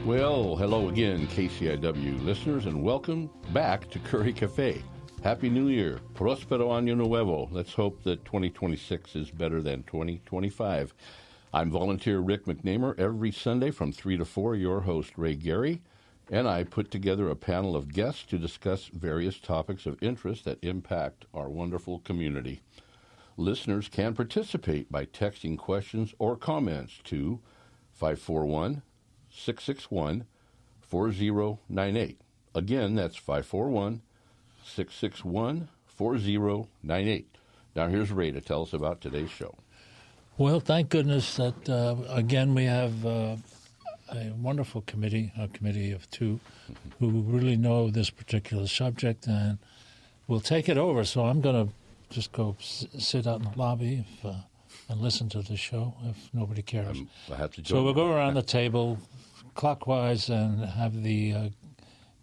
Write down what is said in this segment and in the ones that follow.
Well, hello again, KCIW listeners, and welcome back to Curry Cafe. Happy New Year. Prospero Año Nuevo. Let's hope that 2026 is better than 2025. I'm volunteer Rick McNamer. Every Sunday from 3 to 4, your host, Ray Gary, and I put together a panel of guests to discuss various topics of interest that impact our wonderful community. Listeners can participate by texting questions or comments to 541-661-4098. Again, that's 541-661-4098. Now here's Ray to tell us about today's show. Well, thank goodness that, again, we have a wonderful committee, a committee of two, who really know this particular subject, and will take it over. So I'm going to just go sit out in the lobby and listen to the show if nobody cares. I have to join. So we'll go around the table clockwise and have the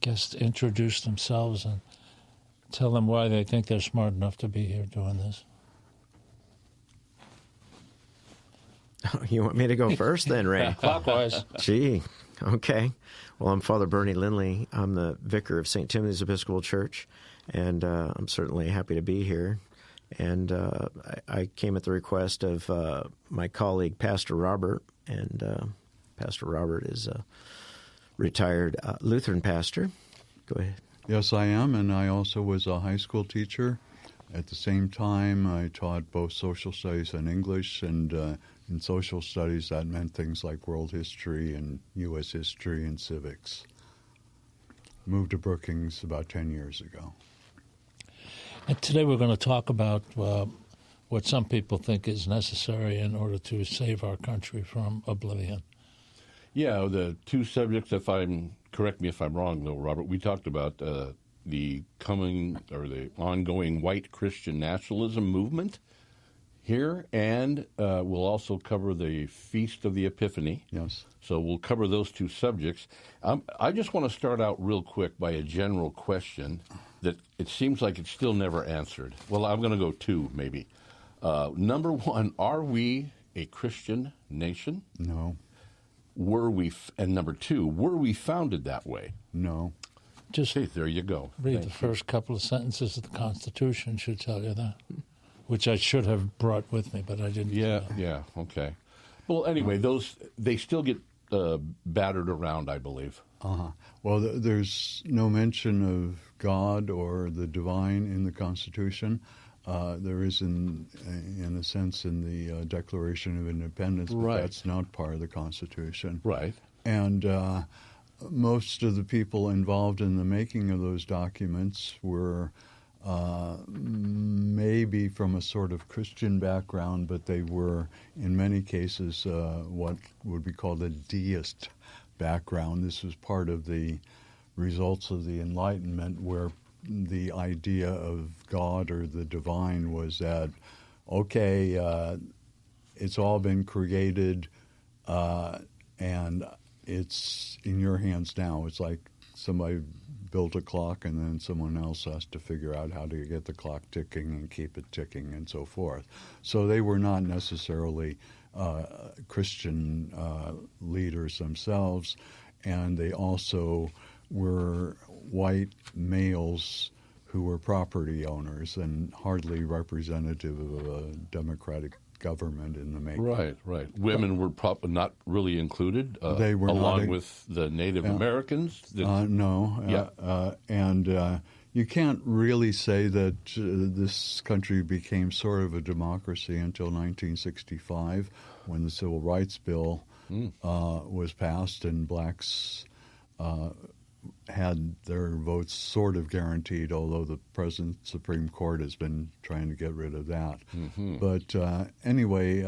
guests introduce themselves and tell them why they think they're smart enough to be here doing this. You want me to go first then, Ray? Clockwise. Gee, okay. Well, I'm Father Bernie Lindley. I'm the vicar of St. Timothy's Episcopal Church, and I'm certainly happy to be here. And I came at the request of my colleague, Pastor Robert, and Pastor Robert is a retired Lutheran pastor. Go ahead. Yes, I am, and I also was a high school teacher. At the same time, I taught both social studies and English, and in social studies, that meant things like world history and U.S. history and civics. Moved to Brookings about 10 years ago. And today we're going to talk about what some people think is necessary in order to save our country from oblivion. Yeah, the two subjects, correct me if I'm wrong, though, Robert, we talked about the ongoing white Christian nationalism movement here, and we'll also cover the Feast of the Epiphany. Yes. So we'll cover those two subjects. I just want to start out real quick by a general question that it seems like it's still never answered. Well, I'm going to go two, maybe. Number one, are we a Christian nation? No. And number two, were we founded that way? No. Just there you go. Read the first couple of sentences of the Constitution should tell you that, which I should have brought with me, but I didn't. Yeah, okay. Well, anyway, they still get battered around, I believe. Well, there's no mention of God or the divine in the Constitution. There is, in a sense, in the Declaration of Independence, but right. That's not part of the Constitution. Right. And most of the people involved in the making of those documents were maybe from a sort of Christian background, but they were, in many cases, what would be called a deist background. This was part of the results of the Enlightenment, where the idea of God or the divine was that, okay, it's all been created and it's in your hands now. It's like somebody built a clock and then someone else has to figure out how to get the clock ticking and keep it ticking and so forth. So they were not necessarily Christian leaders themselves, and they also were white males who were property owners and hardly representative of a democratic government in the making. Right. Women were not really included. They were along with the Native Americans. No. Yeah. And you can't really say that this country became sort of a democracy until 1965, when the Civil Rights Bill was passed and blacks had their votes sort of guaranteed, although the present Supreme Court has been trying to get rid of that. Mm-hmm. But anyway,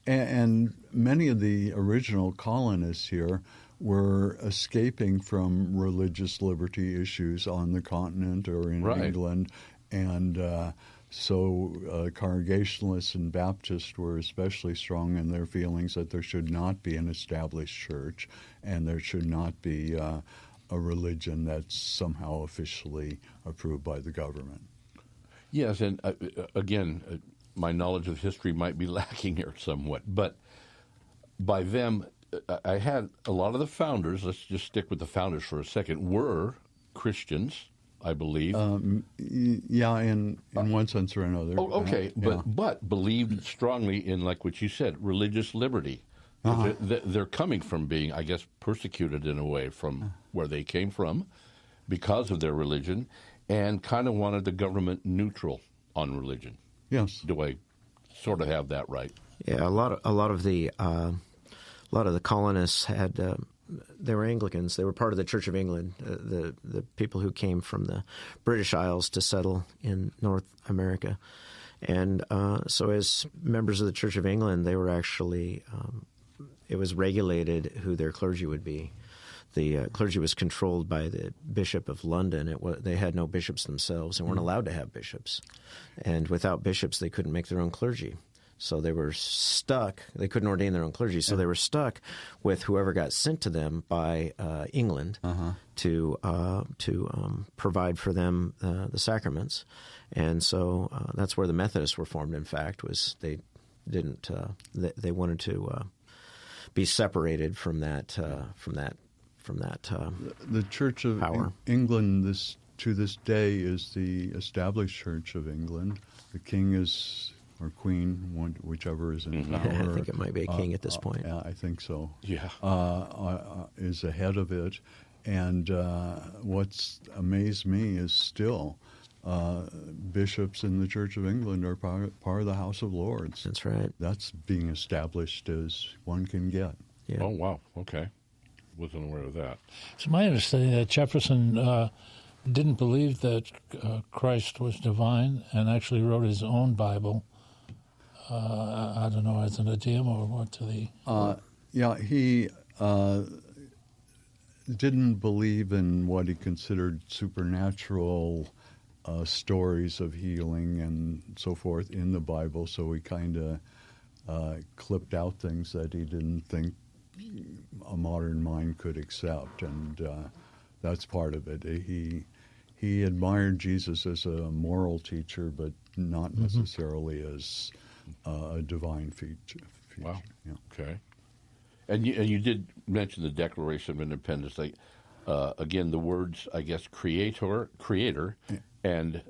and many of the original colonists here were escaping from religious liberty issues on the continent or in England, and so Congregationalists and Baptists were especially strong in their feelings that there should not be an established church and there should not be a religion that's somehow officially approved by the government. Yes, and again, my knowledge of history might be lacking here somewhat, but by them, I had a lot of the founders, let's just stick with the founders for a second, were Christians, I believe. Yeah, in one sense or another. Oh, okay, Yeah. but believed strongly in, like what you said, religious liberty. They're coming from being, I guess, persecuted in a way from where they came from because of their religion, and kind of wanted the government neutral on religion. Yes. Do I sort of have that right? Yeah, a lot of the colonists had they were Anglicans. They were part of the Church of England. The people who came from the British Isles to settle in North America, and so as members of the Church of England, they were actually it was regulated who their clergy would be. The clergy was controlled by the Bishop of London. They had no bishops themselves and weren't allowed to have bishops. And without bishops, they couldn't make their own clergy. So they were stuck. They couldn't ordain their own clergy. So they were stuck with whoever got sent to them by England to provide for them the sacraments. And so that's where the Methodists were formed. In fact, was they didn't they wanted to be separated from that. The Church of England to this day is the established Church of England. The king is, or queen, whichever is in power. I think it might be a king at this point. Yeah, I think so. Yeah. Is ahead of it. And what's amazed me is still bishops in the Church of England are part of the House of Lords. That's right. That's being established as one can get. Yeah. Oh, wow. Okay. Wasn't aware of that. It's my understanding that Jefferson didn't believe that Christ was divine and actually wrote his own Bible. I don't know, as an idiom or what to the... He didn't believe in what he considered supernatural stories of healing and so forth in the Bible, so he kind of clipped out things that he didn't think a modern mind could accept, and that's part of it. He admired Jesus as a moral teacher, but not necessarily as a divine feature. Wow. Yeah. Okay. And you did mention the Declaration of Independence. Like, again, the words, I guess, creator, and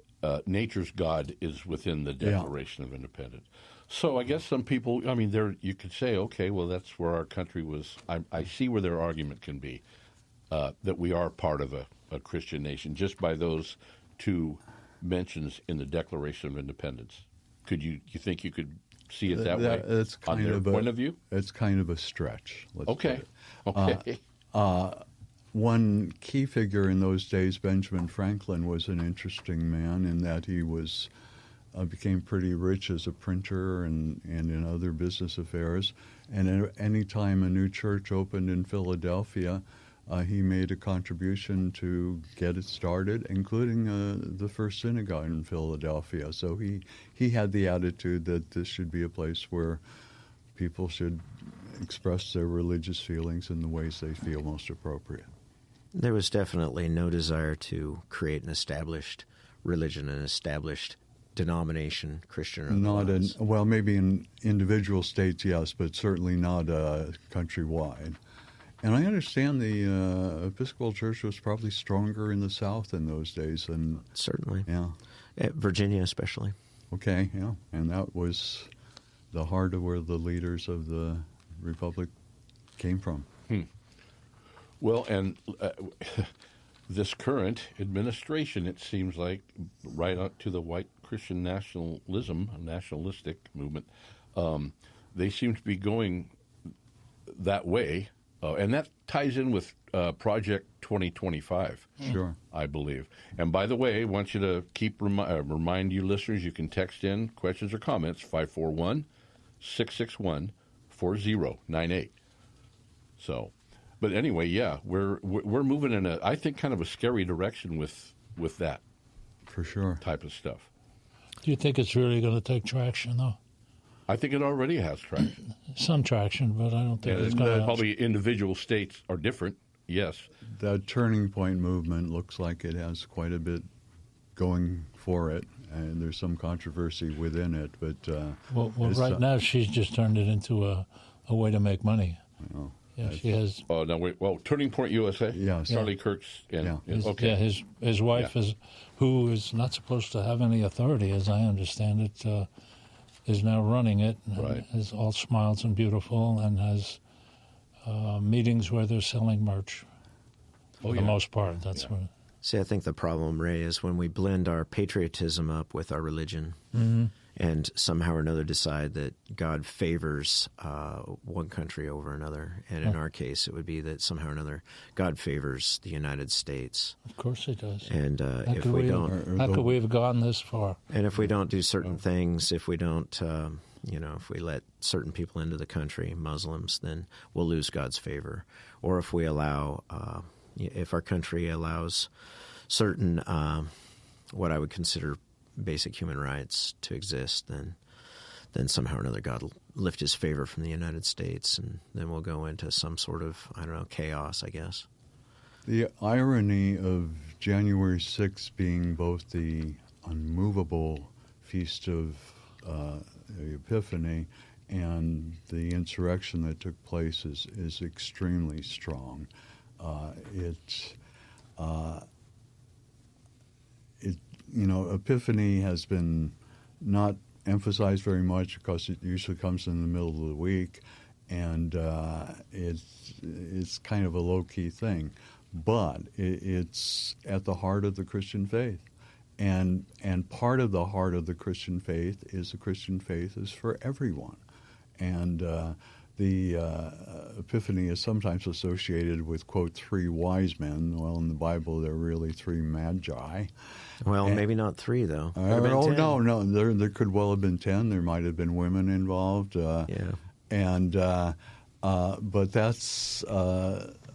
nature's God is within the Declaration of Independence. So I guess some people, I mean, you could say, okay, well, that's where our country was. I see where their argument can be, that we are part of a Christian nation just by those two mentions in the Declaration of Independence. You think you could see it that way that's kind on their of point of view? It's kind of a stretch. Let's Okay. put it. Okay. One key figure in those days, Benjamin Franklin, was an interesting man in that he was became pretty rich as a printer and in other business affairs. And any time a new church opened in Philadelphia, he made a contribution to get it started, including the first synagogue in Philadelphia. So he had the attitude that this should be a place where people should express their religious feelings in the ways they feel most appropriate. There was definitely no desire to create an established religion, an established denomination, Christian or otherwise. Well, maybe in individual states, yes, but certainly not countrywide. And I understand the Episcopal Church was probably stronger in the South in those days than... Certainly. Yeah. Virginia especially. Okay, yeah. And that was the heart of where the leaders of the Republic came from. Well, and this current administration, it seems like, right up to the white Christian nationalistic movement, they seem to be going that way. And that ties in with Project 2025, Sure. I believe. And by the way, I want you to keep remind you listeners, you can text in questions or comments, 541-661-4098. So, but anyway, yeah, we're moving in I think, kind of a scary direction with that. For sure. Type of stuff. Do you think it's really going to take traction, though? I think it already has traction. Some traction, but I don't think it's going to... Probably individual states are different, yes. The Turning Point movement looks like it has quite a bit going for it, and there's some controversy within it. But well right now she's just turned it into a way to make money. Yeah, she has. Oh, no, wait. Well, Turning Point USA? Yeah. Charlie Kirk's. And, Yeah. Yeah, his wife is, who is not supposed to have any authority, as I understand it, is now running it. And Right. is all smiles and beautiful, and has meetings where they're selling merch. For the most part, that's what. See, I think the problem, Ray, is when we blend our patriotism up with our religion, and somehow or another decide that God favors one country over another. And in our case, it would be that somehow or another God favors the United States. Of course he does. And if could we we- don't, How could we have gone this far? and if we don't do certain things, if we don't, if we let certain people into the country, Muslims, then we'll lose God's favor. Or if we allow, if our country allows certain, what I would consider basic human rights to exist, then somehow or another God will lift his favor from the United States, and then we'll go into some sort of, chaos, I guess. The irony of January 6th being both the unmovable feast of the Epiphany and the insurrection that took place is extremely strong. Epiphany has been not emphasized very much because it usually comes in the middle of the week, and it's kind of a low-key thing. But it's at the heart of the Christian faith. And part of the heart of the Christian faith is the Christian faith is for everyone. And the Epiphany is sometimes associated with, quote, 3 wise men. Well, in the Bible, there are really 3 magi. Well, maybe not 3, though. No. There could well have been 10. There might have been women involved. And but that's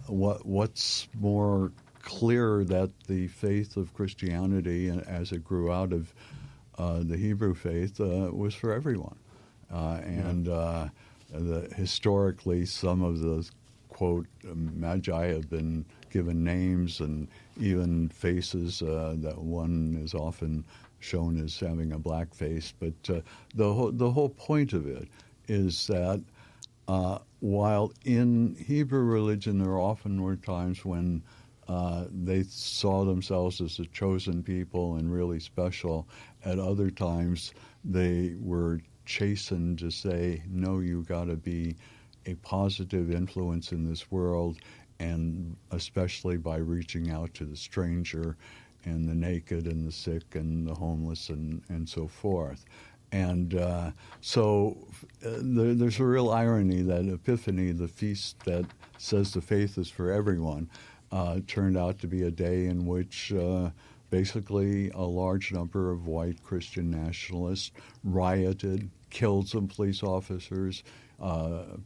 what's more clear, that the faith of Christianity, as it grew out of the Hebrew faith, was for everyone. Historically, some of the, quote, magi have been given names and even faces. That one is often shown as having a black face. But the whole point of it is that while in Hebrew religion there often were times when they saw themselves as a chosen people and really special, at other times they were chastened to say, no, you got to be a positive influence in this world, and especially by reaching out to the stranger and the naked and the sick and the homeless and so forth. And so there's a real irony that Epiphany, the feast that says the faith is for everyone, turned out to be a day in which basically a large number of white Christian nationalists rioted, killed some police officers,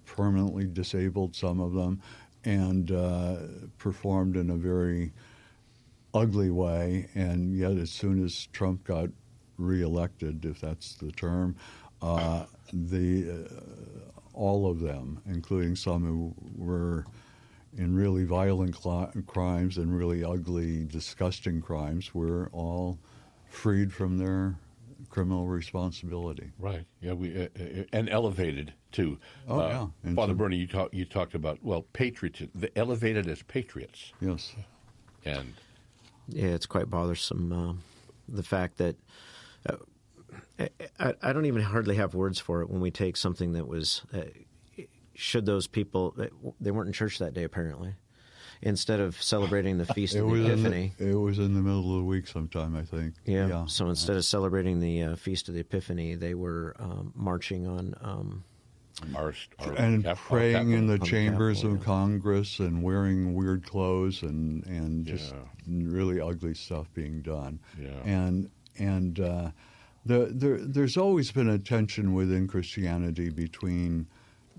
permanently disabled some of them, and performed in a very ugly way. And yet as soon as Trump got reelected, if that's the term, all of them, including some who were in really violent crimes and really ugly, disgusting crimes, were all freed from their criminal responsibility. Right. Yeah. We and elevated too. And Father Bernie, you talked about patriots, elevated as patriots. Yes. And yeah, it's quite bothersome, the fact that I don't even hardly have words for it when we take something that was. Should those people, they weren't in church that day apparently, instead of celebrating the Feast of the Epiphany. It was in the middle of the week sometime, I think. Yeah. So instead of celebrating the Feast of the Epiphany, they were marching on... and praying in the on chambers Capitol, of Congress and wearing weird clothes and just really ugly stuff being done. Yeah. And there's always been a tension within Christianity between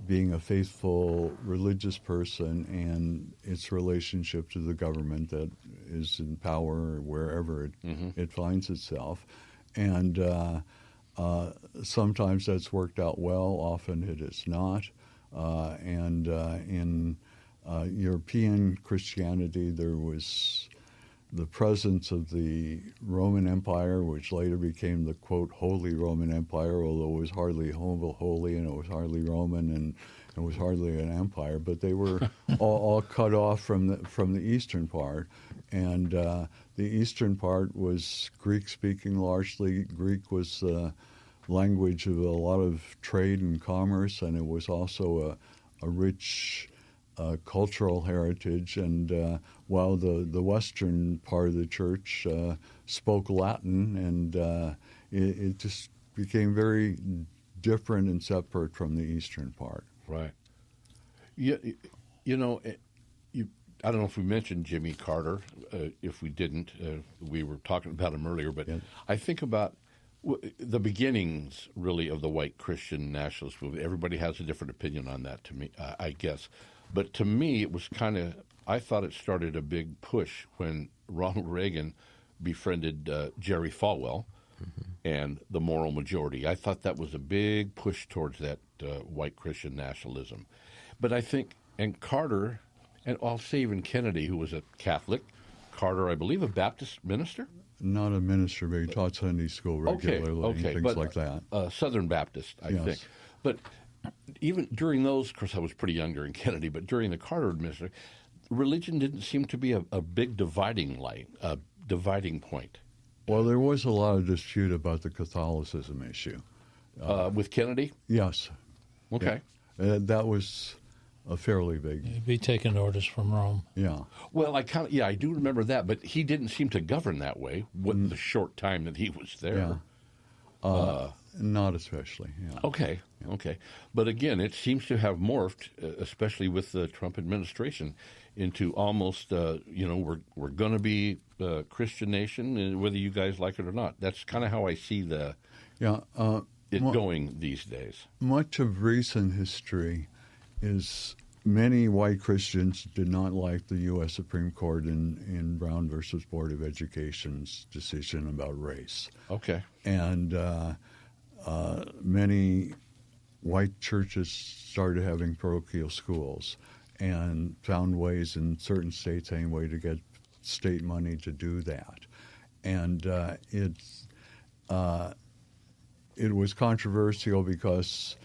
being a faithful religious person and its relationship to the government that is in power wherever it finds itself. And sometimes that's worked out well, often it is not. In European Christianity, there was the presence of the Roman Empire, which later became the, quote, Holy Roman Empire, although it was hardly holy and it was hardly Roman, It was hardly an empire, but they were all cut off from the eastern part, and the eastern part was Greek-speaking largely. Greek was the language of a lot of trade and commerce, and it was also a rich cultural heritage. And while the western part of the church spoke Latin, and it just became very different and separate from the eastern part. Right. Yeah, you know, I don't know if we mentioned Jimmy Carter. If we didn't, we were talking about him earlier. But Yeah. I think about the beginnings, really, of the white Christian nationalist movement. Everybody has a different opinion on that, to me, I guess. But to me, it was kind of, I thought it started a big push when Ronald Reagan befriended Jerry Falwell and the moral majority. I thought that was a big push towards that white Christian nationalism. But I think, and Carter, and I'll say even Kennedy, who was a Catholic, Carter, I believe, a Baptist minister? Not a minister, but he taught Sunday school regularly and things but, like that. Southern Baptist, I Yes. think. But even during those, of course, I was pretty young during Kennedy, but during the Carter administration, religion didn't seem to be a big dividing line, a dividing point. Well, there was a lot of dispute about the Catholicism issue. With Kennedy? Yes. Okay. That was a fairly big, He'd be taking orders from Rome. yeah. Well, I do remember that, but he didn't seem to govern that way with the short time that he was there. Yeah. Not especially, yeah. Okay. But again, it seems to have morphed, especially with the Trump administration, into almost, we're going to be a Christian nation, whether you guys like it or not. That's kind of how I see it going these days. Much of recent history is many white Christians did not like the U.S. Supreme Court in Brown versus Board of Education's decision about race. Okay. And many white churches started having parochial schools and found ways in certain states anyway to get state money to do that. And it was controversial because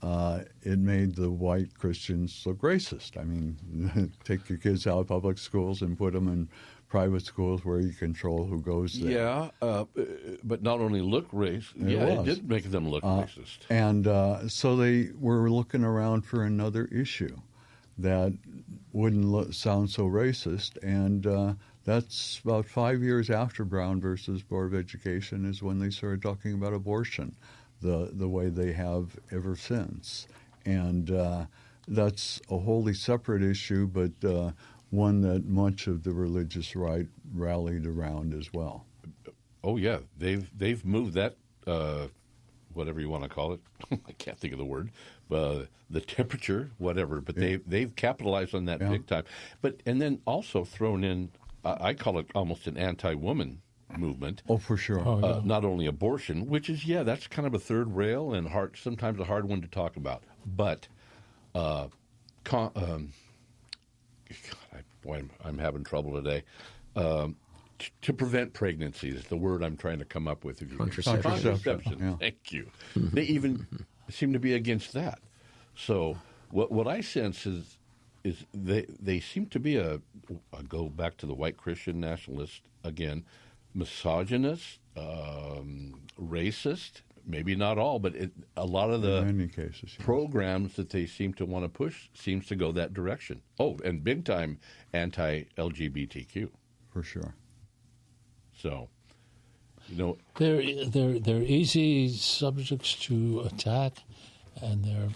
it made the white Christians look racist. I mean, take your kids out of public schools and put them in private schools where you control who goes there. Yeah, but not only look racist, it did make them look racist. And so they were looking around for another issue that wouldn't sound so racist. And that's about 5 years after Brown versus Board of Education is when they started talking about abortion, the way they have ever since. And that's a wholly separate issue, but one that much of the religious right rallied around as well. Oh yeah, they've moved that, whatever you want to call it. I can't think of the word. The temperature, whatever. But they've capitalized on that big time. And then also thrown in, I call it almost an anti-woman movement. Oh, for sure. Not only abortion, which is that's kind of a third rail and sometimes a hard one to talk about. But I'm having trouble today. To prevent pregnancy is the word I'm trying to come up with. Contraception. Yeah. Thank you. They even seem to be against that. So what I sense is they seem to be I go back to the white Christian nationalist again, misogynist, racist. Maybe not all, but a lot of the in many cases, programs that they seem to want to push seems to go that direction. Oh, and big time anti-LGBTQ. For sure. So, They're easy subjects to attack, and they're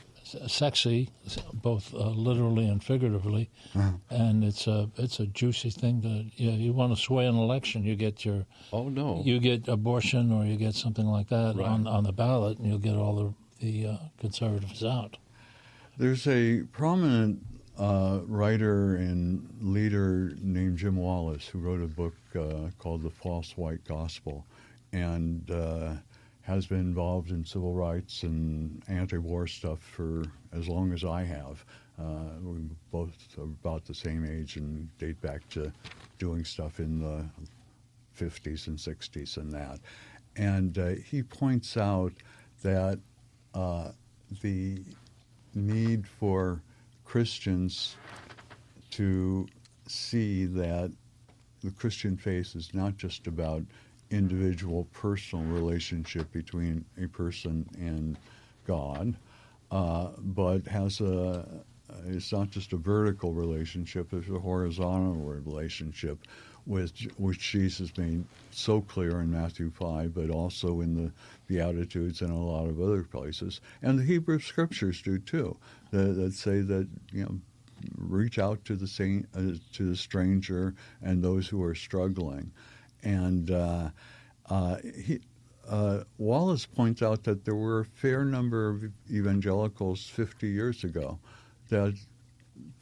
sexy, both literally and figuratively. And it's a juicy thing that you want to sway an election. You get you get abortion or you get something like that on the ballot, and you'll get all the conservatives out. There's a prominent writer and leader named Jim Wallace who wrote a book called The False White Gospel, and has been involved in civil rights and anti-war stuff for as long as I have. We both are about the same age and date back to doing stuff in the 50s and 60s and that. And he points out that the need for Christians to see that the Christian faith is not just about individual personal relationship between a person and God, but it's not just a vertical relationship, it's a horizontal relationship, which Jesus made so clear in Matthew 5, but also in the Beatitudes and a lot of other places. And the Hebrew Scriptures do too, that say that, reach out to the stranger and those who are struggling. And Wallace points out that there were a fair number of evangelicals 50 years ago that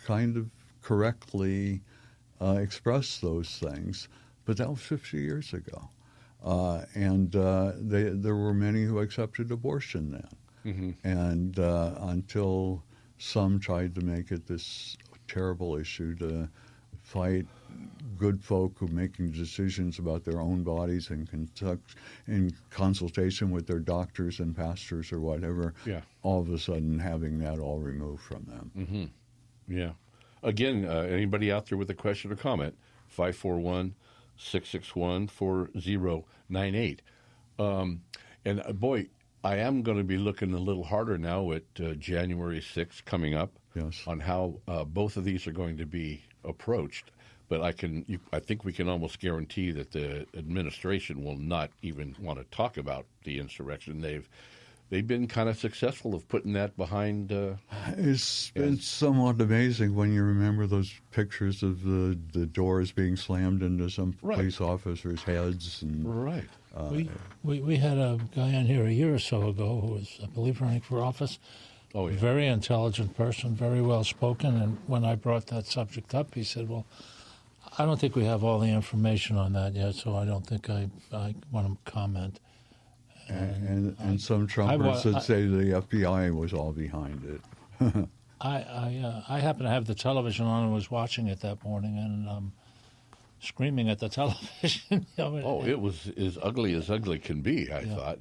kind of correctly expressed those things, but that was 50 years ago. And there were many who accepted abortion then. Mm-hmm. And until some tried to make it this terrible issue to fight good folk who are making decisions about their own bodies in consultation with their doctors and pastors or whatever, all of a sudden having that all removed from them. Mm-hmm. Yeah. Again, anybody out there with a question or comment, 541-661-4098. And boy, I am going to be looking a little harder now at January 6th coming up on how both of these are going to be approached. But I think we can almost guarantee that the administration will not even want to talk about the insurrection. They've been kind of successful of putting that behind. It's been somewhat amazing when you remember those pictures of the doors being slammed into some police officers' heads. And, right. We had a guy on here a year or so ago who was, I believe, running for office. Oh, yeah. Very intelligent person, very well spoken. And when I brought that subject up, he said, well, I don't think we have all the information on that yet, so I don't think I want to comment. And some Trumpers would say the FBI was all behind it. I happened to have the television on and was watching it that morning and screaming at the television. It was as ugly can be, I thought.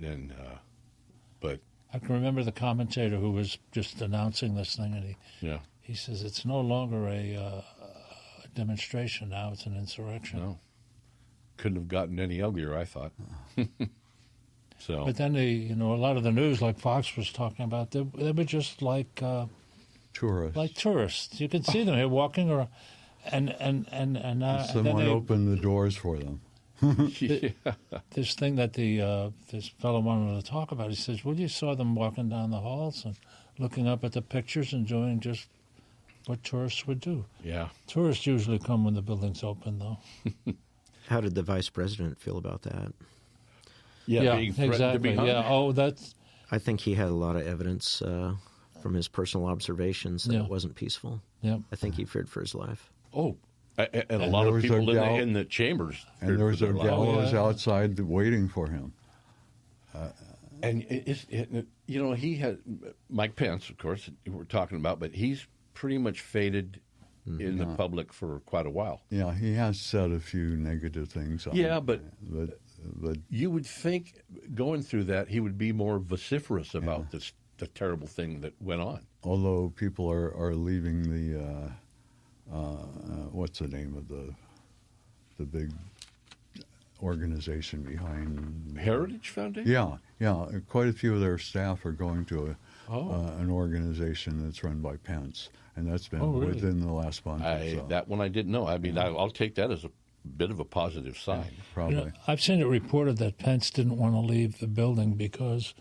But I can remember the commentator who was just announcing this thing, and he says it's no longer a demonstration now; it's an insurrection. No, couldn't have gotten any uglier, I thought. So, but then a lot of the news, like Fox was talking about, they were just like tourists. Like tourists, you can see them here walking around, and someone opened the doors for them. This thing that this fellow wanted to talk about, he says, well, you saw them walking down the halls and looking up at the pictures and doing just what tourists would do. Yeah. Tourists usually come when the building's open, though. How did the vice president feel about that? Yeah, being threatened to be hung. Yeah, that's... I think he had a lot of evidence from his personal observations that it wasn't peaceful. Yeah. I think he feared for his life. Oh, and a lot of people in the chambers. And there was a gallows outside waiting for him. And he had Mike Pence, of course, we're talking about, but he's pretty much faded in the public for quite a while. Yeah, he has said a few negative things. But you would think going through that he would be more vociferous about the terrible thing that went on. Although people are leaving the what's the name of the big organization behind Heritage Foundation? Yeah. Quite a few of their staff are going to an organization that's run by Pence, and that's been within the last month or so. That one I didn't know. I mean, I'll take that as a bit of a positive sign. Yeah, probably. I've seen it reported that Pence didn't want to leave the building because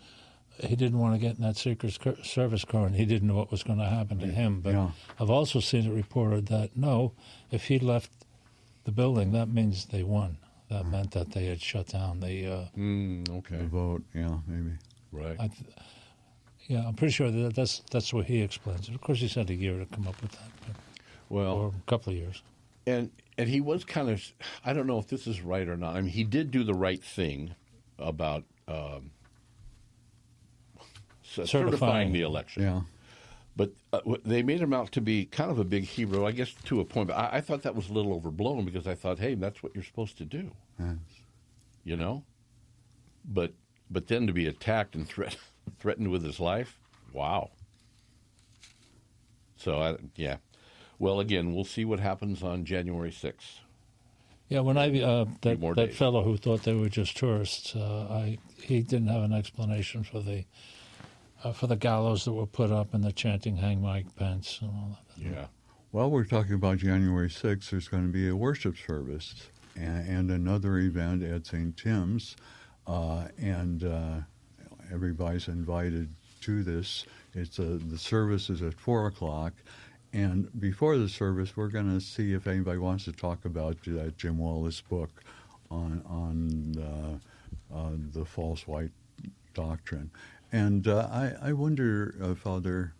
he didn't want to get in that Secret Service car, and he didn't know what was going to happen to him. But I've also seen it reported that, no, if he left the building, that means they won. That meant that they had shut down the vote. Yeah, maybe. Right. I'm pretty sure that's what he explains. Of course, he said a year to come up with that, or a couple of years. And he was kind of, I don't know if this is right or not. I mean, he did do the right thing about certifying the election. Yeah. But they made him out to be kind of a big hero, I guess, to a point. But I thought that was a little overblown because I thought, hey, that's what you're supposed to do. Yes. But then to be attacked and threatened with his life, wow. So, yeah. Well, again, we'll see what happens on January 6th. Yeah, when that days. fellow who thought they were just tourists, he didn't have an explanation for the gallows that were put up and the chanting "Hang Mike Pence" and all that. Yeah. Well, we're talking about January 6th. There's going to be a worship service and another event at St. Tim's, and everybody's invited to this. The service is at 4 o'clock, and before the service, we're going to see if anybody wants to talk about that Jim Wallace book on the false white doctrine. And I wonder, Father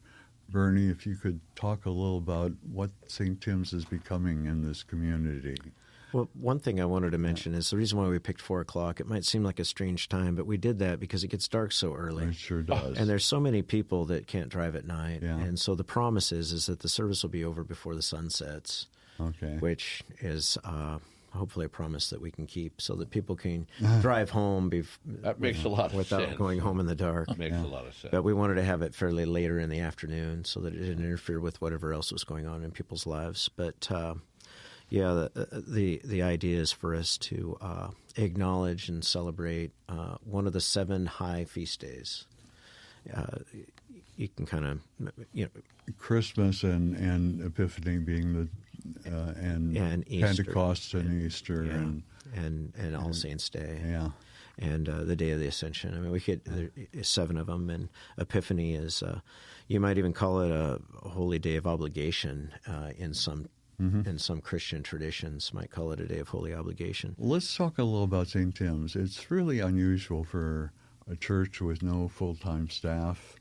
Bernie, if you could talk a little about what St. Tim's is becoming in this community. Well, one thing I wanted to mention is the reason why we picked 4 o'clock. It might seem like a strange time, but we did that because it gets dark so early. It sure does. And there's so many people that can't drive at night. Yeah. And so the promise is that the service will be over before the sun sets, Okay. which is hopefully a promise that we can keep so that people can drive home That makes a lot of without sense. going home in the dark. That makes a lot of sense. But we wanted to have it fairly later in the afternoon so that it didn't interfere with whatever else was going on in people's lives. But yeah, the idea is for us to acknowledge and celebrate one of the 7 high feast days. You can kind of, Christmas and Epiphany being the and Easter. Pentecost and Easter and All Saints Day. Yeah. And the Day of the Ascension. I mean, we could there's 7 of them, and Epiphany is you might even call it a holy day of obligation in some Christian traditions. Might call it a day of holy obligation. Let's talk a little about St. Tim's. It's really unusual for a church with no full-time staff,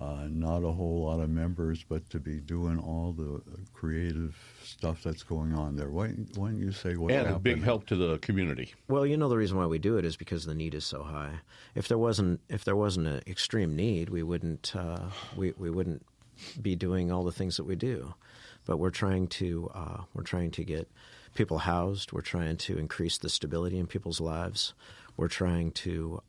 not a whole lot of members, but to be doing all the creative stuff that's going on there. Why don't you say what's happening? And a big help to the community. Well, the reason why we do it is because the need is so high. If there wasn't an extreme need, we wouldn't be doing all the things that we do. But we're trying to get people housed. We're trying to increase the stability in people's lives. We're trying to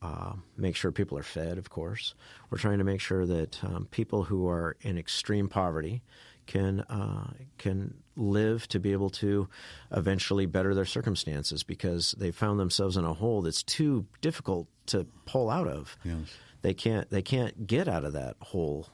make sure people are fed, of course. We're trying to make sure that people who are in extreme poverty can live to be able to eventually better their circumstances because they found themselves in a hole that's too difficult to pull out of. Yes. They can't get out of that hole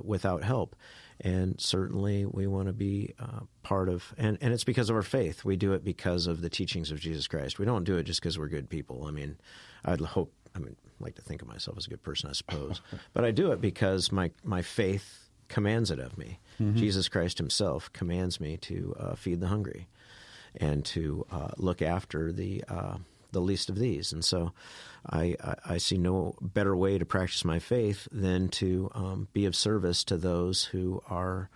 without help. And certainly we want to be part of, and it's because of our faith. We do it because of the teachings of Jesus Christ. We don't do it just because we're good people. I mean, I'd like to think of myself as a good person, I suppose. But I do it because my faith commands it of me. Mm-hmm. Jesus Christ himself commands me to feed the hungry and to look after the least of these. And so I see no better way to practice my faith than to be of service to those who are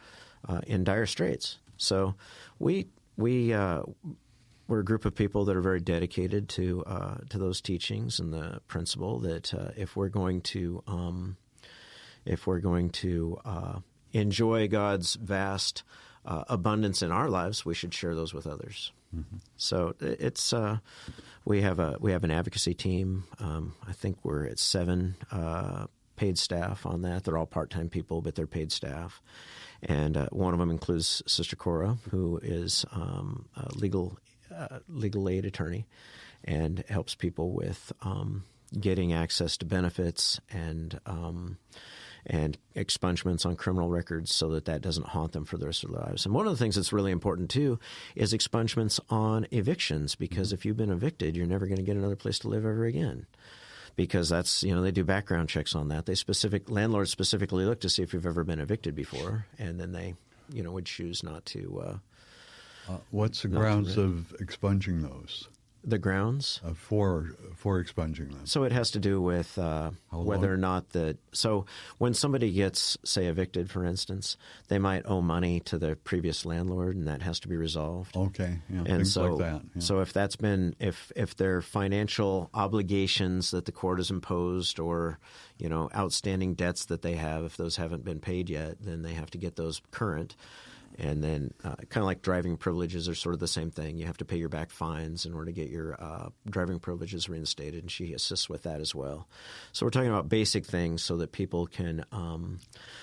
in dire straits. So we're a group of people that are very dedicated to those teachings and the principle that if we're going to enjoy God's vast abundance in our lives, we should share those with others. Mm-hmm. So it's we have an advocacy team. I think we're at 7 paid staff on that. They're all part-time people, but they're paid staff. And one of them includes Sister Cora, who is a legal aid attorney and helps people with getting access to benefits and expungements on criminal records so that doesn't haunt them for the rest of their lives. And one of the things that's really important, too, is expungements on evictions, because if you've been evicted, you're never going to get another place to live ever again. Because that's, they do background checks on that. Landlords specifically look to see if you've ever been evicted before, and then they, would choose not to. What's the grounds of expunging those? The grounds? For expunging them. So it has to do with whether or not so when somebody gets, say, evicted, for instance, they might owe money to the previous landlord, and that has to be resolved. Okay, yeah, and things so, like that. Yeah. So if that's been, if there are financial obligations that the court has imposed or, outstanding debts that they have, if those haven't been paid yet, then they have to get those current. And then kind of like driving privileges are sort of the same thing. You have to pay your back fines in order to get your driving privileges reinstated, and she assists with that as well. So we're talking about basic things so that people can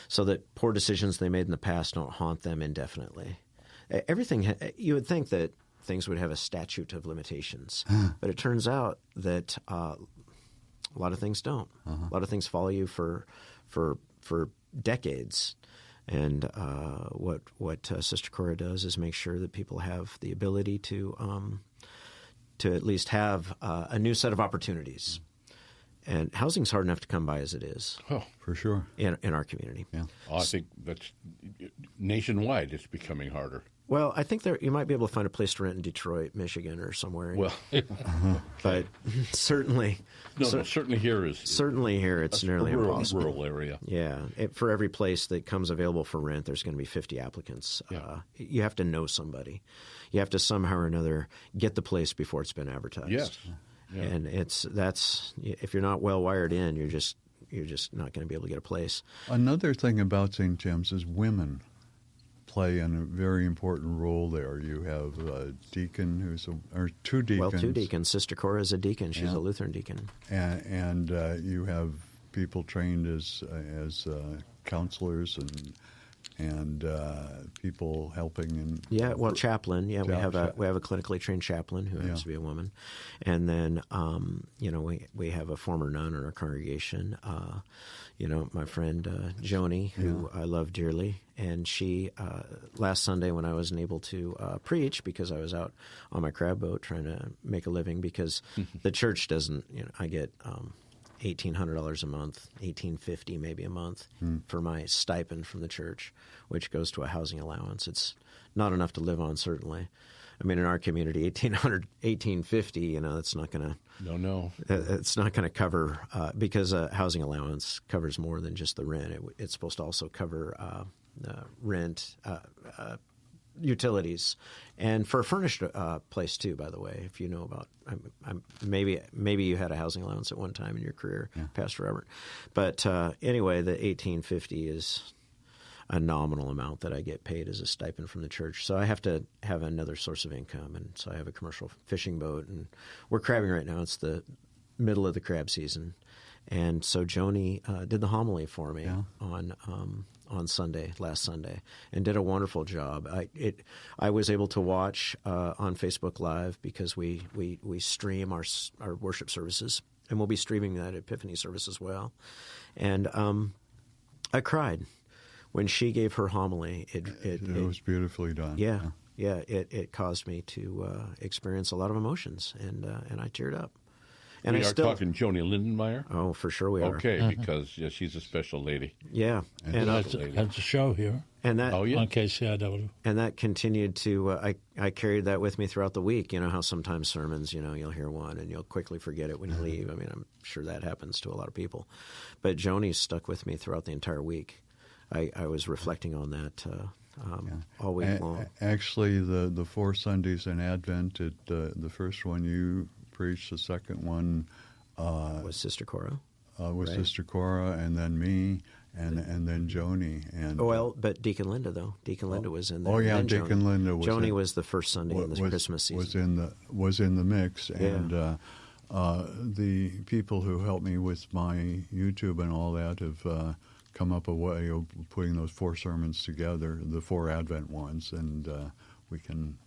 so that poor decisions they made in the past don't haunt them indefinitely. Everything you would think that things would have a statute of limitations, but it turns out that a lot of things don't. A lot of things follow you for decades. And what Sister Cora does is make sure that people have the ability to at least have a new set of opportunities. And housing's hard enough to come by as it is. Oh, for sure. In our community. Yeah. I think that's nationwide. It's becoming harder. Well, I think you might be able to find a place to rent in Detroit, Michigan, or somewhere. Well, but certainly, certainly here it's nearly impossible. Rural area. Yeah, for every place that comes available for rent, there's going to be 50 applicants. Yeah. You have to know somebody. You have to somehow or another get the place before it's been advertised. Yes. Yeah. And that's if you're not well wired in, you're just not going to be able to get a place. Another thing about St. Tim's is women play a very important role there. You have a deacon or two deacons. Well, two deacons. Sister Cora is a deacon. She's a Lutheran deacon. And you have people trained as counselors and people helping. Chaplain. Yeah, we have a clinically trained chaplain who happens to be a woman, and then we have a former nun in our congregation. My friend Joni, who I love dearly, and she last Sunday when I wasn't able to preach because I was out on my crab boat trying to make a living because the church doesn't. I get $1,800 a month, $1,850 maybe a month for my stipend from the church, which goes to a housing allowance. It's not enough to live on, certainly. I mean, in our community, $1,800, $1,850, that's not going to. No. It's not going to cover because a housing allowance covers more than just the rent. It's supposed to also cover rent, utilities, and for a furnished place too. By the way, if you know about, maybe you had a housing allowance at one time in your career, Pastor Robert. But anyway, the $1,850 is a nominal amount that I get paid as a stipend from the church. So I have to have another source of income, and so I have a commercial fishing boat, and we're crabbing right now. It's the middle of the crab season, and so Joni did the homily for me on Sunday, last Sunday, and did a wonderful job. I was able to watch on Facebook Live because we stream our worship services, and we'll be streaming that Epiphany service as well. And I cried when she gave her homily. It was beautifully done. Yeah. It caused me to experience a lot of emotions, and I teared up. And we are talking Joni Lindenmeyer? Oh, for sure we are. Okay, because she's a special lady. Yeah. And that's a show here and that, on KCIW. And that continued to, I carried that with me throughout the week. You know how sometimes sermons, you'll hear one and you'll quickly forget it when you leave. I mean, I'm sure that happens to a lot of people. But Joni stuck with me throughout the entire week. I was reflecting on that all week long. Actually, the 4 Sundays in Advent, the first one you preached, the second one was Sister Cora. Sister Cora, and then me, and then Joni. And but Deacon Linda though. Deacon Linda was in there. Oh yeah, Deacon Linda was. Joni was the first Sunday in the Christmas season. Was in the mix, and the people who helped me with my YouTube and all that have come up a way of putting those 4 sermons together, the 4 Advent ones, and we can.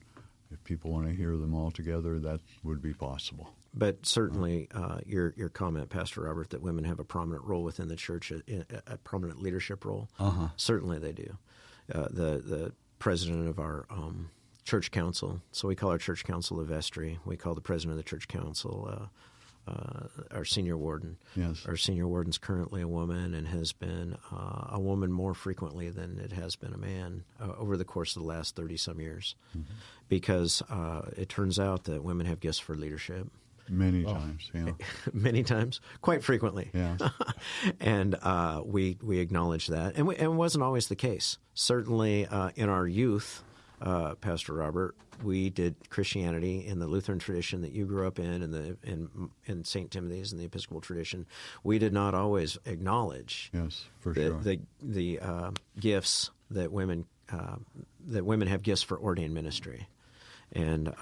If people want to hear them all together, that would be possible. But certainly your comment, Pastor Robert, that women have a prominent role within the church, a prominent leadership role, certainly they do. The president of our church council, so we call our church council the vestry. We call the president of the church council our senior warden. Yes. Our senior warden's currently a woman and has been a woman more frequently than it has been a man over the course of the last 30-some years. Mm-hmm. Because it turns out that women have gifts for leadership. Many times, yeah. Many times, quite frequently. Yeah. And we acknowledge that. And it wasn't always the case. Certainly in our youth, Pastor Robert, we did Christianity in the Lutheran tradition that you grew up in St. Timothy's and the Episcopal tradition. We did not always acknowledge sure. the gifts that women that women have gifts for ordained ministry. And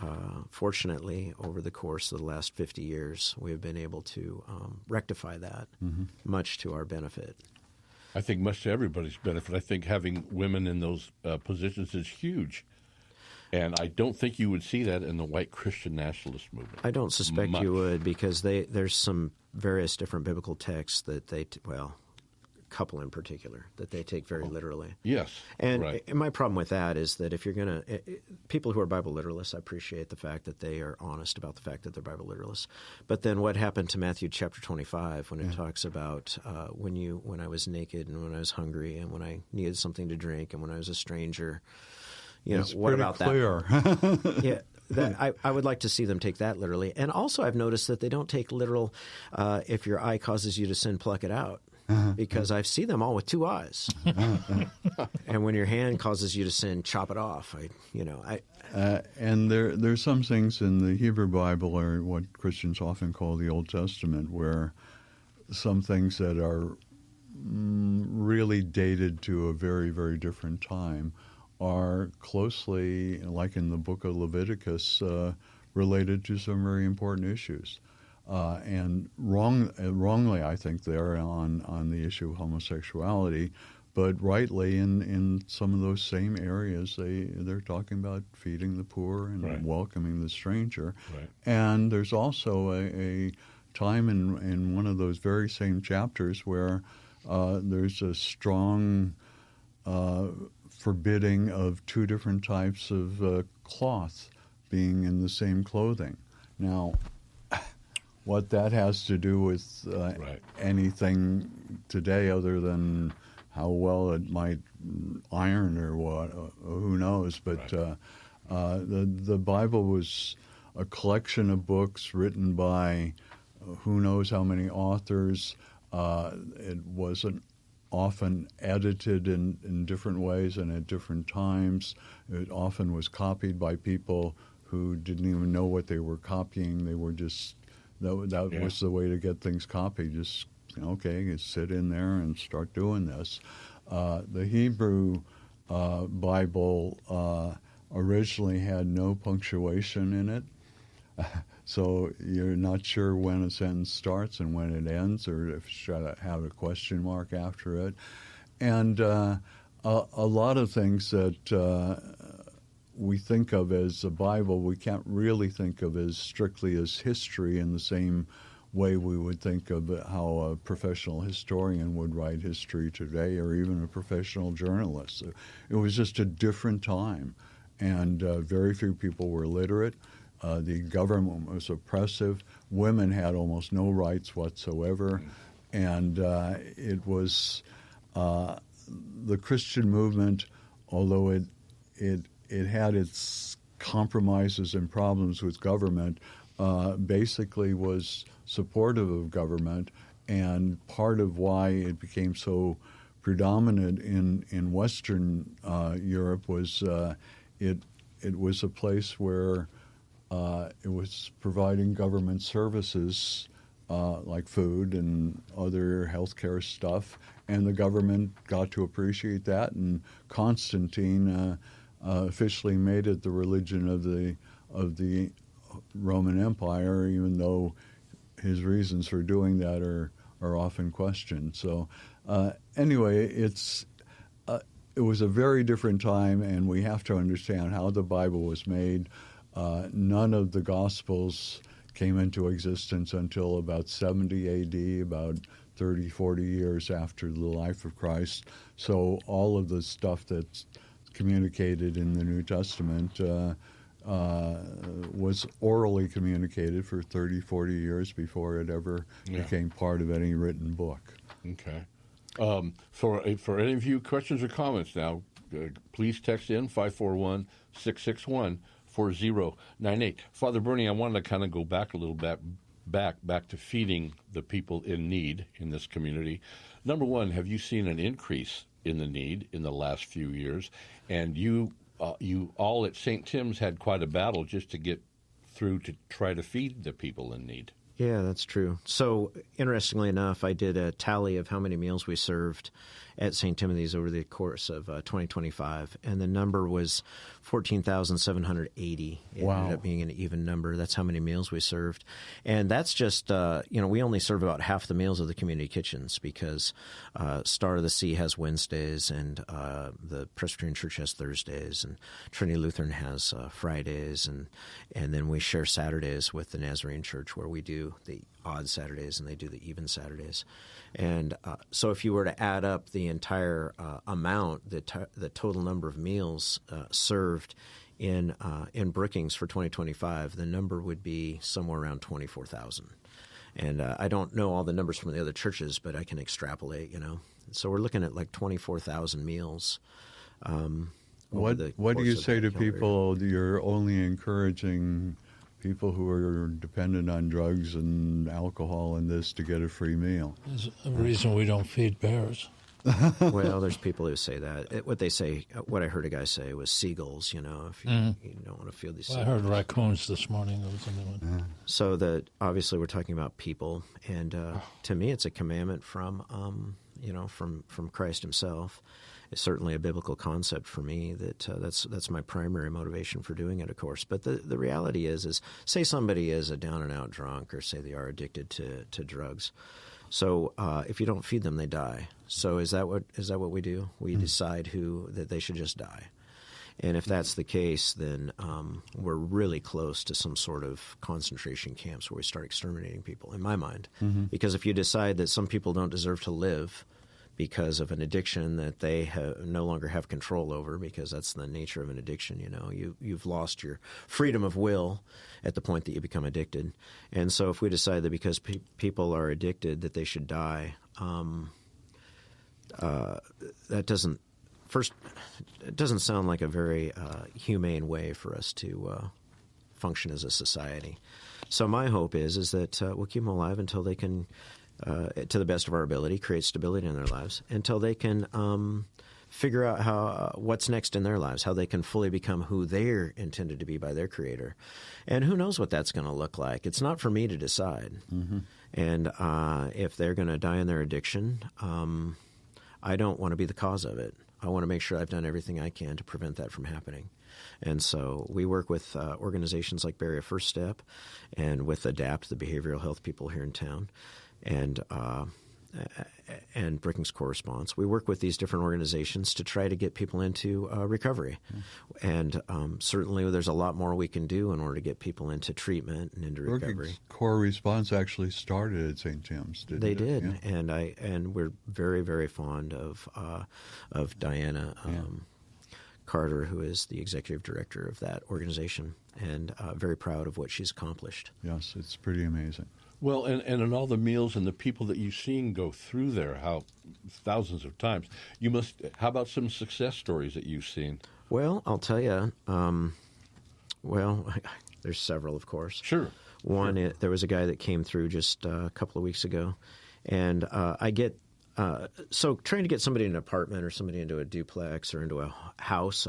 fortunately, over the course of the last 50 years, we've been able to rectify that, much to our benefit. I think much to everybody's benefit. I think having women in those positions is huge. And I don't think you would see that in the white Christian nationalist movement. I don't suspect you would, because there's some various different biblical texts that a couple in particular, that they take very literally. Yes. And my problem with that is that if you're going to – people who are Bible literalists, I appreciate the fact that they are honest about the fact that they're Bible literalists. But then what happened to Matthew chapter 25 when it talks about when I was naked and when I was hungry and when I needed something to drink and when I was a stranger – what about clear. that? Yeah, I would like to see them take that literally. And also I've noticed that they don't take literal if your eye causes you to sin, pluck it out. Because I see them all with two eyes. And when your hand causes you to sin, chop it off. And there's some things in the Hebrew Bible, or what Christians often call the Old Testament, where some things that are really dated to a very, very different time are closely, like in the book of Leviticus, related to some very important issues. And wrongly, I think, they're on the issue of homosexuality, but rightly in some of those same areas, they're talking about feeding the poor and welcoming the stranger. Right. And there's also a time in one of those very same chapters where there's a strong forbidding of two different types of cloth being in the same clothing. Now, what that has to do with anything today other than how well it might iron or what, who knows. But the Bible was a collection of books written by who knows how many authors. It wasn't often edited in different ways and at different times. It often was copied by people who didn't even know what they were copying. They were just, that was the way to get things copied. Just, sit in there and start doing this. The Hebrew Bible originally had no punctuation in it. So you're not sure when a sentence starts and when it ends, or if it should have a question mark after it. And a lot of things that we think of as the Bible, we can't really think of as strictly as history in the same way we would think of how a professional historian would write history today, or even a professional journalist. It was just a different time, and very few people were literate. The government was oppressive. Women had almost no rights whatsoever. And it was the Christian movement, although it had its compromises and problems with government, basically was supportive of government. And part of why it became so predominant in Western Europe was it was a place where it was providing government services like food and other healthcare stuff, and the government got to appreciate that. And Constantine officially made it the religion of the Roman Empire, even though his reasons for doing that are often questioned. So anyway, it was a very different time, and we have to understand how the Bible was made. None of the Gospels came into existence until about 70 A.D., about 30, 40 years after the life of Christ. So all of the stuff that's communicated in the New Testament was orally communicated for 30, 40 years before it ever became part of any written book. Okay. For any of you questions or comments now, please text in 541-661-4098. Father Bernie, I wanted to kind of go back a little bit, back to feeding the people in need in this community. Number one, have you seen an increase in the need in the last few years? And you all at St. Tim's had quite a battle just to get through to try to feed the people in need. Yeah, that's true. So, interestingly enough, I did a tally of how many meals we served at St. Timothy's over the course of 2025, and the number was 14,780. It Wow. ended up being an even number. That's how many meals we served. And that's just, we only serve about half the meals of the community kitchens because Star of the Sea has Wednesdays, and the Presbyterian Church has Thursdays, and Trinity Lutheran has Fridays, and then we share Saturdays with the Nazarene Church where we do the odd Saturdays and they do the even Saturdays. And so if you were to add up the entire amount, the total number of meals served in Brookings for 2025, the number would be somewhere around 24,000. And I don't know all the numbers from the other churches, but I can extrapolate, So we're looking at like 24,000 meals. What do you say to people? You're only encouraging people who are dependent on drugs and alcohol and this to get a free meal. There's a reason we don't feed bears. Well, there's people who say that. What I heard a guy say was seagulls, if you don't want to feed these Well, I seagulls. heard raccoons this morning. That was a new one. So obviously we're talking about people, and to me it's a commandment from Christ himself. It's certainly a biblical concept for me that's my primary motivation for doing it, of course. But the reality is say somebody is a down-and-out drunk, or say they are addicted to drugs. So if you don't feed them, they die. So is that what we do? We decide that they should just die. And if that's the case, then we're really close to some sort of concentration camps where we start exterminating people, in my mind. Mm-hmm. Because if you decide that some people don't deserve to live because of an addiction that they no longer have control over, because that's the nature of an addiction, you've lost your freedom of will at the point that you become addicted. And so if we decide that because people are addicted that they should die, that doesn't sound like a very humane way for us to function as a society. So my hope is that we'll keep them alive until they can, to the best of our ability, create stability in their lives, until they can figure out what's next in their lives, how they can fully become who they're intended to be by their Creator. And who knows what that's going to look like. It's not for me to decide. Mm-hmm. And if they're going to die in their addiction, I don't want to be the cause of it. I want to make sure I've done everything I can to prevent that from happening. And so we work with organizations like Barrier First Step and with ADAPT, the behavioral health people here in town, and Brookings Corresponds. We work with these different organizations to try to get people into recovery. And certainly there's a lot more we can do in order to get people into treatment and into recovery. Brookings Corresponds actually started at St. Tim's, didn't it? They did, Yeah. and we're very, very fond of Diana Carter, who is the executive director of that organization, and very proud of what she's accomplished. Yes, it's pretty amazing. Well, and in all the meals and the people that you've seen go through there, how thousands of times, how about some success stories that you've seen? Well, I'll tell you, there's several, of course. Sure. One, there was a guy that came through just a couple of weeks ago, and so trying to get somebody in an apartment or somebody into a duplex or into a house,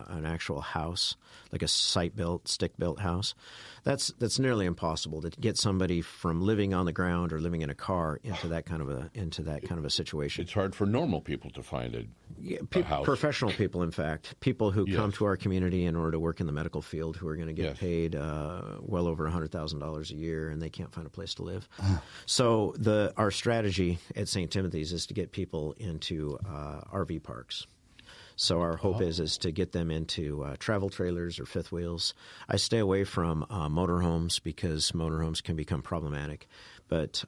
an actual house, like a stick-built house, that's nearly impossible to get somebody from living on the ground or living in a car into that kind of a situation. It's hard for normal people to find a house. Professional people, in fact, people who come to our community in order to work in the medical field, who are going to get paid well over $100,000 a year, and they can't find a place to live. So our strategy at St. Timothy's is to get people into RV parks. So our hope is to get them into travel trailers or fifth wheels. I stay away from motorhomes because motorhomes can become problematic. But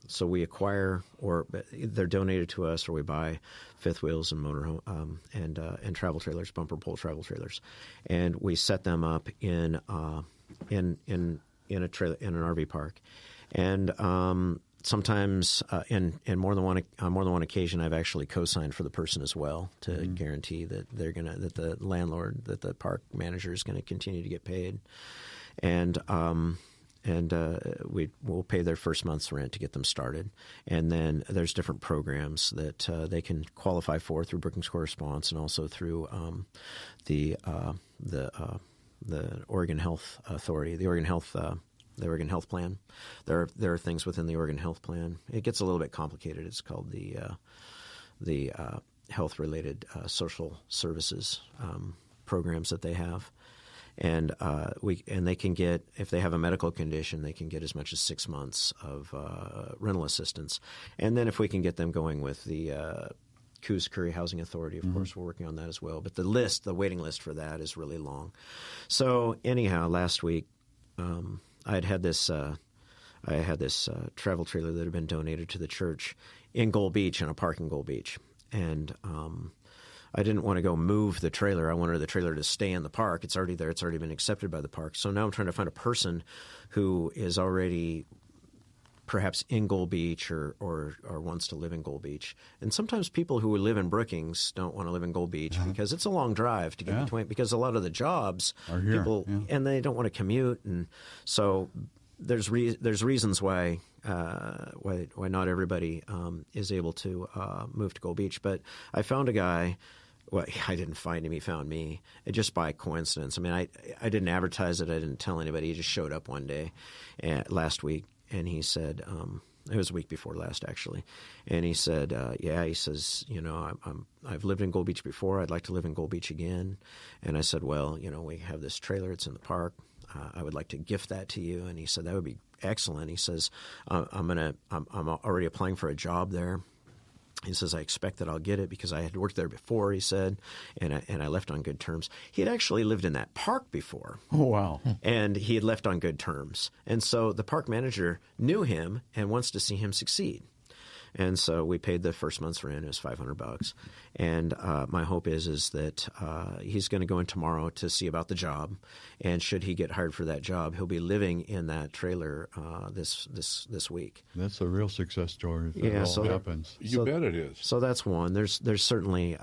so we acquire, or they're donated to us, or we buy fifth wheels and motorhome and travel trailers, bumper pull travel trailers, and we set them up in a trailer in an RV park, and sometimes, in more than one occasion, I've actually co-signed for the person as well to guarantee that that the landlord, that the park manager is going to continue to get paid, and we will pay their first month's rent to get them started. And then there's different programs that they can qualify for through Brookings Corresponds and also through the Oregon Health Authority, the Oregon Health the Oregon Health Plan. There are things within the Oregon Health Plan. It gets a little bit complicated. It's called the health-related social services programs that they have. And they can get, if they have a medical condition, they can get as much as 6 months of rental assistance. And then if we can get them going with the Coos Curry Housing Authority, of course, we're working on that as well. But the waiting list for that is really long. So anyhow, last week I had this travel trailer that had been donated to the church in Gold Beach, in a park in Gold Beach, and I didn't want to go move the trailer. I wanted the trailer to stay in the park. It's already there. It's already been accepted by the park. So now I'm trying to find a person who is already perhaps in Gold Beach or wants to live in Gold Beach. And sometimes people who live in Brookings don't want to live in Gold Beach because it's a long drive to get between, because a lot of the jobs are here, and they don't want to commute. And so there's reasons why not everybody is able to move to Gold Beach. But I found a guy. Well, I didn't find him. He found me just by coincidence. I mean, I didn't advertise it. I didn't tell anybody. He just showed up one day last week, and he said it was a week before last, actually. And he said, he says, I've lived in Gold Beach before. I'd like to live in Gold Beach again. And I said, well, we have this trailer. It's in the park. I would like to gift that to you. And he said, that would be excellent. He says, I'm already applying for a job there. He says, I expect that I'll get it because I had worked there before, he said, and I left on good terms. He had actually lived in that park before. Oh, wow. And he had left on good terms. And so the park manager knew him and wants to see him succeed. And so we paid the first month's rent. It was $500. And my hope is that he's going to go in tomorrow to see about the job. And should he get hired for that job, he'll be living in that trailer this week. That's a real success story if that all happens. You bet it is. So that's one. There's certainly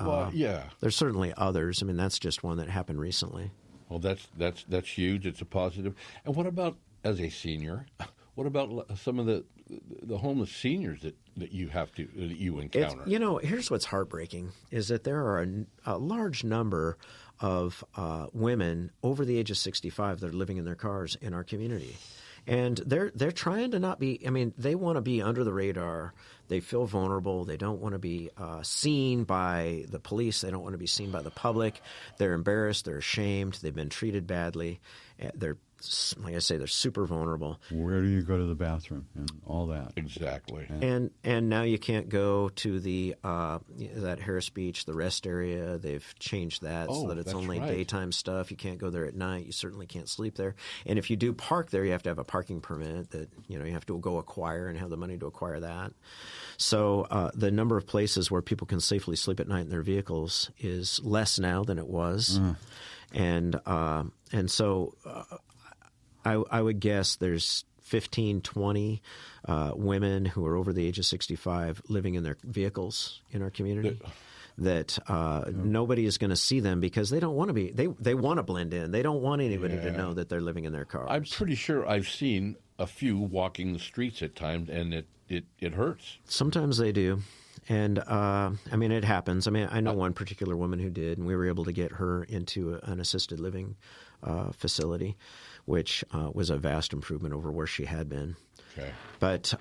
there's certainly others. I mean, that's just one that happened recently. Well, that's huge. It's a positive. And what about as a senior? What about some of the homeless seniors that you encounter? Here's what's heartbreaking is that there are a large number of women over the age of 65 that are living in their cars in our community. And they're trying to not be – I mean, they want to be under the radar. They feel vulnerable. They don't want to be seen by the police. They don't want to be seen by the public. They're embarrassed. They're ashamed. They've been treated badly. They're – like I say, they're super vulnerable. Where do you go to the bathroom and all that? Exactly. And now you can't go to the that Harris Beach, the rest area. They've changed that so that it's only daytime stuff. You can't go there at night. You certainly can't sleep there. And if you do park there, you have to have a parking permit that you have to go acquire and have the money to acquire that. So the number of places where people can safely sleep at night in their vehicles is less now than it was. And so I would guess there's 15, 20 women who are over the age of 65 living in their vehicles in our community that nobody is going to see them because they don't want to be – they want to blend in. They don't want anybody to know that they're living in their cars. I'm pretty sure I've seen a few walking the streets at times, and it hurts. Sometimes they do. And, it happens. I know one particular woman who did, and we were able to get her into an assisted living facility, which was a vast improvement over where she had been. Okay. But,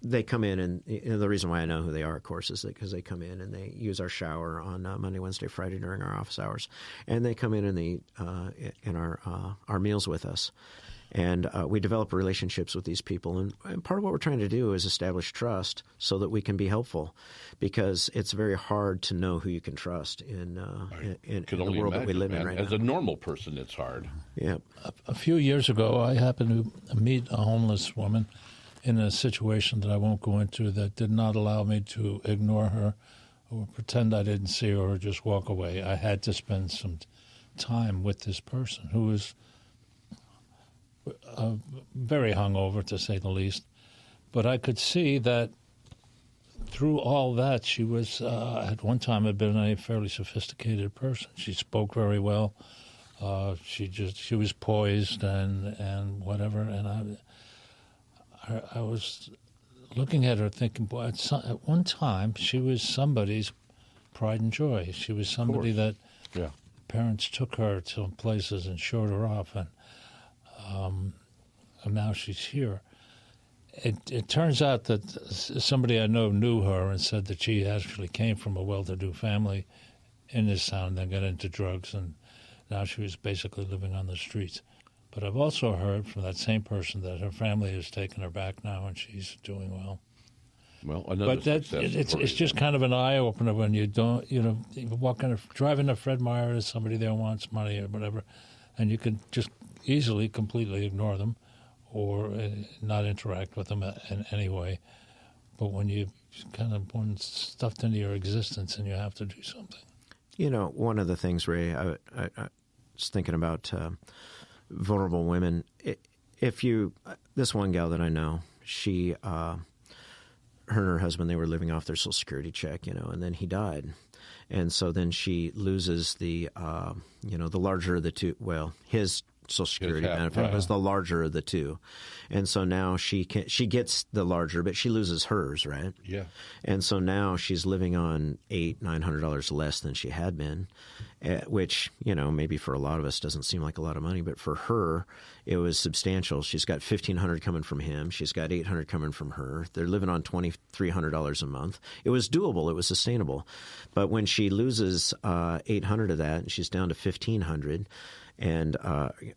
they come in, and the reason why I know who they are, of course, is because they come in and they use our shower on Monday, Wednesday, Friday during our office hours. And they come in and they eat in our meals with us. And we develop relationships with these people. And part of what we're trying to do is establish trust so that we can be helpful, because it's very hard to know who you can trust in the world that we live in right now. As a normal person, it's hard. Yeah. A few years ago, I happened to meet a homeless woman in a situation that I won't go into that did not allow me to ignore her or pretend I didn't see her or just walk away. I had to spend some time with this person who was very hungover, to say the least. But I could see that through all that, she was, at one time, had been a fairly sophisticated person. She spoke very well. She was poised and whatever. And I was looking at her thinking, boy, at one time, she was somebody's pride and joy. She was somebody that parents took her to places and showed her off, and now she's here. It turns out that somebody I know knew her and said that she actually came from a well-to-do family in this town, then got into drugs, and now she was basically living on the streets. But I've also heard from that same person that her family has taken her back now, and she's doing well. Well, another But that, success story it's just then. kind of an eye-opener when you don't, you driving to Fred Meyer, there's somebody there wants money or whatever, and you can just easily, completely ignore them or not interact with them in any way. But when you kind of want stuffed into your existence and you have to do something. You know, one of the things, Ray, I was thinking about vulnerable women. This one gal that I know, she, her and her husband, they were living off their Social Security check, and then he died. And so then she loses the larger of the two, his Social Security benefit was the larger of the two. And so now she gets the larger, but she loses hers, right? Yeah. And so now she's living on $900 less than she had been, which, maybe for a lot of us doesn't seem like a lot of money, but for her, it was substantial. She's got $1,500 coming from him. She's got $800 coming from her. They're living on $2,300 a month. It was doable. It was sustainable. But when she loses $800 of that, and she's down to $1,500, and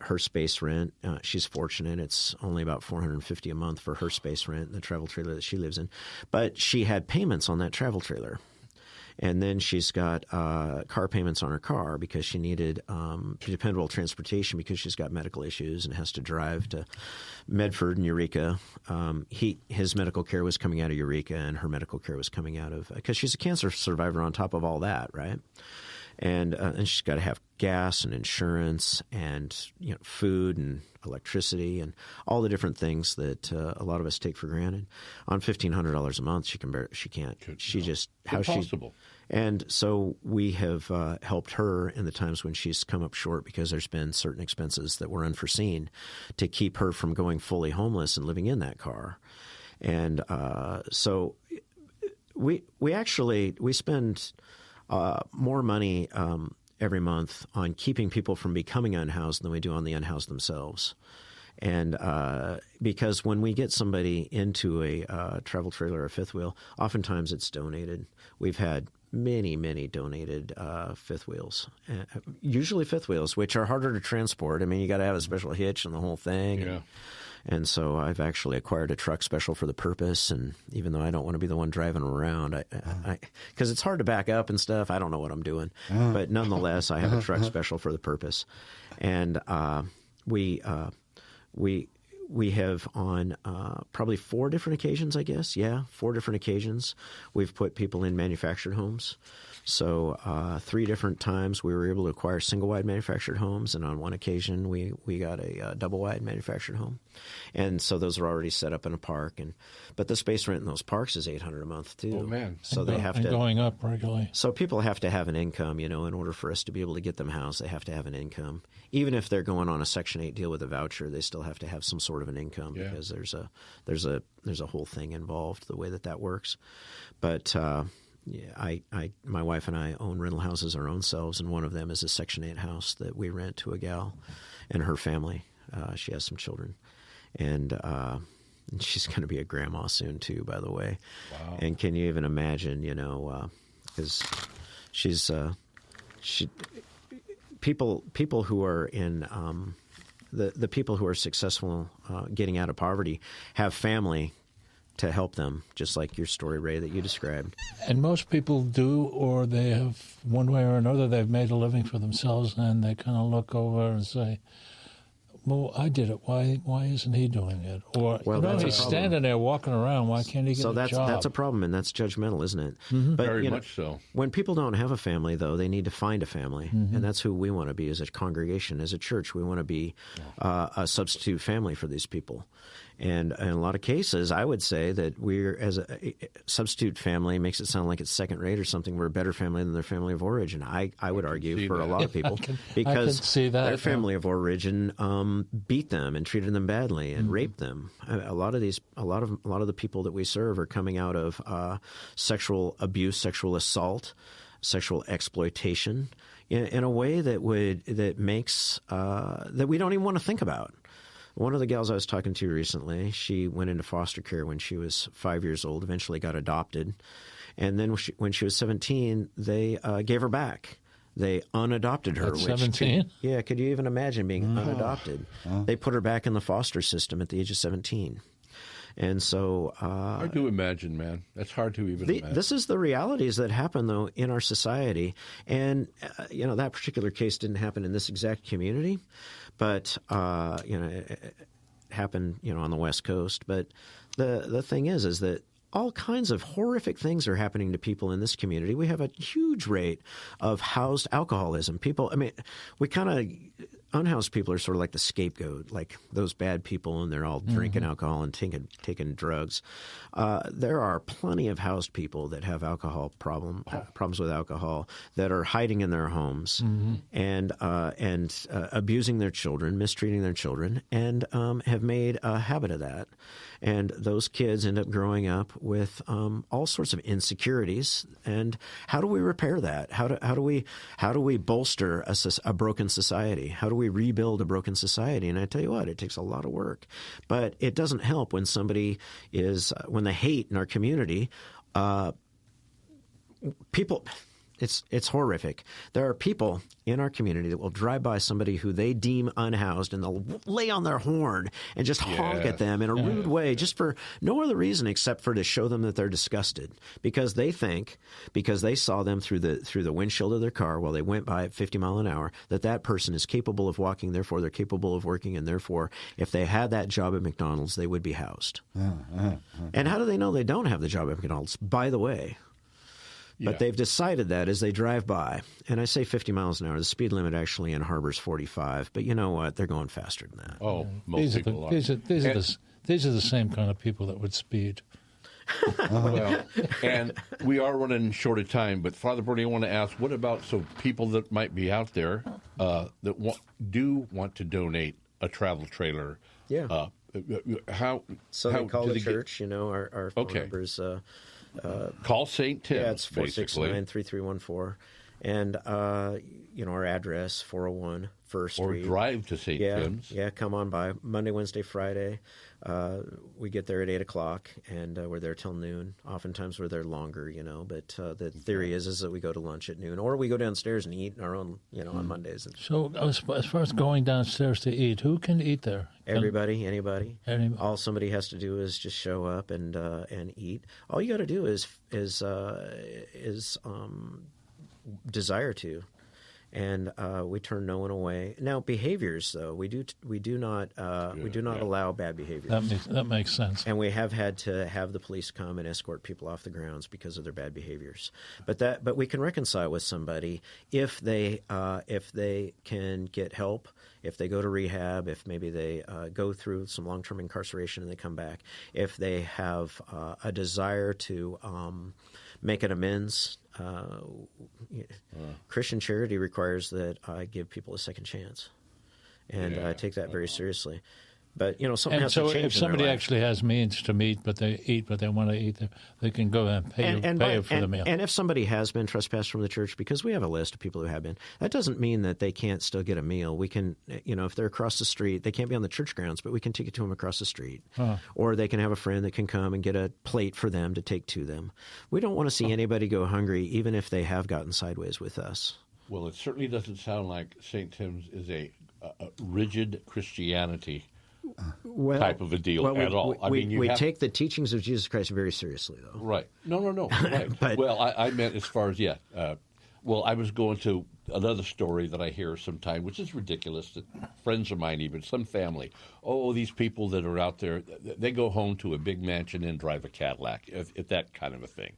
her space rent, she's fortunate. It's only about $450 a month for her space rent, the travel trailer that she lives in. But she had payments on that travel trailer. And then she's got car payments on her car because she needed dependable transportation because she's got medical issues and has to drive to Medford and Eureka. His medical care was coming out of Eureka, and her medical care was coming out of – because she's a cancer survivor on top of all that, right? And she's got to have gas and insurance and food and electricity and all the different things that a lot of us take for granted. On $1,500 a month, Impossible. And so we have helped her in the times when she's come up short because there's been certain expenses that were unforeseen to keep her from going fully homeless and living in that car. And so we spend more money every month on keeping people from becoming unhoused than we do on the unhoused themselves. And because when we get somebody into a travel trailer or a fifth wheel, oftentimes it's donated. We've had many donated fifth wheels, usually fifth wheels, which are harder to transport. I mean, you got to have a special hitch and the whole thing. Yeah. And so I've actually acquired a truck special for the purpose. And even though I don't want to be the one driving around, because it's hard to back up and stuff, I don't know what I'm doing. But nonetheless, I have a truck special for the purpose. And we have on probably 4 different occasions, I guess. Yeah, 4 different occasions. We've put people in manufactured homes. So 3 different times we were able to acquire single-wide manufactured homes, and on one occasion we got a double-wide manufactured home. And so those are already set up in a park. But the space rent in those parks is $800 a month too. Oh, man. So they have to going up regularly. So people have to have an income, in order for us to be able to get them housed. They have to have an income. Even if they're going on a Section 8 deal with a voucher, they still have to have some sort of an income because there's a whole thing involved the way that works. But my wife and I own rental houses our own selves, and one of them is a Section 8 house that we rent to a gal and her family. She has some children, and she's going to be a grandma soon too, by the way. Wow. And can you even imagine, because people who are in the people who are successful getting out of poverty have family to help them, just like your story, Ray, that you described. And most people do, or they have, one way or another, they've made a living for themselves, and they kind of look over and say, well, I did it. Why isn't he doing it? Or, he's standing there walking around. Why can't he get a job? So that's a problem, and that's judgmental, isn't it? Mm-hmm. But, Very much so. When people don't have a family, though, they need to find a family, and that's who we want to be as a congregation, as a church. We want to be a substitute family for these people. And in a lot of cases, I would say that we're, as a substitute family, makes it sound like it's second rate or something. We're a better family than their family of origin. I would argue for a lot of people because their family of origin beat them and treated them badly and raped them. A lot of the people that we serve are coming out of sexual abuse, sexual assault, sexual exploitation. in a way that makes that we don't even want to think about. One of the gals I was talking to recently, she went into foster care when she was 5 years old, eventually got adopted. And then when she was 17, they gave her back. They unadopted her. At 17? Could you even imagine being unadopted? They put her back in the foster system at the age of 17. And so... hard to imagine, man. That's hard to even imagine. This is the realities that happen, though, in our society. And, that particular case didn't happen in this exact community, but, it happened, on the West Coast. But the thing is that all kinds of horrific things are happening to people in this community. We have a huge rate of housed alcoholism. We kind of unhoused people are sort of like the scapegoat, like those bad people, and they're all drinking alcohol and taking drugs. There are plenty of housed people that have alcohol problems with alcohol that are hiding in their homes and abusing their children, mistreating their children, and have made a habit of that. And those kids end up growing up with all sorts of insecurities. And how do we repair that? How do we bolster a broken society? How do we rebuild a broken society? And I tell you what, it takes a lot of work. But it doesn't help when somebody when the hate in our community, people. It's horrific. There are people in our community that will drive by somebody who they deem unhoused, and they'll lay on their horn and just honk at them in a rude way, just for no other reason except for to show them that they're disgusted, because they think, because they saw them through the windshield of their car while they went by at 50 miles an hour, that person is capable of walking, therefore they're capable of working, and therefore if they had that job at McDonald's, they would be housed. And how do they know they don't have the job at McDonald's? By the way. But they've decided that as they drive by. And I say 50 miles an hour. The speed limit actually in Harbor's 45. But you know what? They're going faster than that. Oh, most people are. These are the same kind of people that would speed. Well, and we are running short of time. But Father Bernie, I want to ask, what about people that might be out there that do want to donate a travel trailer? Yeah. How they call the church, our phone numbers. Call St. Tim's. Yeah, it's 469-3314. And, our address, 401 First Street. Or drive to St. Tim's. Yeah, come on by. Monday, Wednesday, Friday. We get there at 8 o'clock, and we're there till noon. Oftentimes we're there longer, but the theory is that we go to lunch at noon. Or we go downstairs and eat our own, on Mondays. So as far as going downstairs to eat, who can eat there? Everybody, anybody. All somebody has to do is just show up and eat. All you got to do is desire to, and we turn no one away. Now, behaviors, though, we do not allow bad behaviors. That makes sense. And we have had to have the police come and escort people off the grounds because of their bad behaviors. But we can reconcile with somebody if they can get help. If they go to rehab, if maybe they go through some long-term incarceration and they come back, if they have a desire to make an amends, Christian charity requires that I give people a second chance, and I take that very seriously. But something has to change. If somebody actually has means to meet, but they want to eat, they can go and pay for the meal. And if somebody has been trespassed from the church, because we have a list of people who have been, that doesn't mean that they can't still get a meal. We can, if they're across the street, they can't be on the church grounds, but we can take it to them across the street, or they can have a friend that can come and get a plate for them to take to them. We don't want to see anybody go hungry, even if they have gotten sideways with us. Well, it certainly doesn't sound like St. Tim's is a rigid Christianity type of a deal at all. We take the teachings of Jesus Christ very seriously, though. Right. No. Right. But, I meant as far as, I was going to another story that I hear sometime, which is ridiculous, that friends of mine, even some family, these people that are out there, they go home to a big mansion and drive a Cadillac, if that kind of a thing.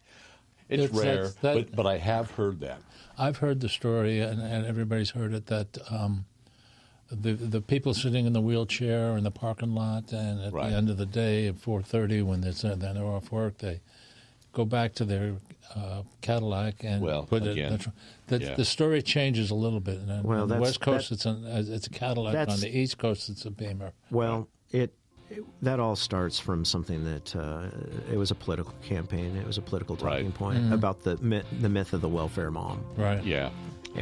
It's rare, but I have heard that. I've heard the story, and everybody's heard it, that the people sitting in the wheelchair in the parking lot, and at the end of the day at 4:30 when they're off work, they go back to their Cadillac and put it. The story changes a little bit. On the West Coast, it's a Cadillac. On the East Coast, it's a Beamer. Well, that all starts from something that it was a political campaign. It was a political talking point about the myth of the welfare mom. Right. Yeah.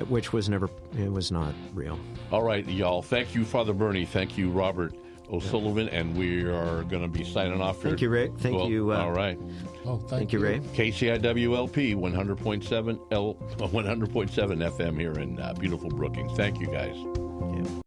which was never, it was not real. All right, y'all. Thank you, Father Bernie. Thank you, Robert O'Sullivan. And we are going to be signing off here. Thank you, Ray. Thank you. All right. Oh, Thank you, Ray. KCIW LP 100.7 FM here in beautiful Brookings. Thank you, guys. Yeah.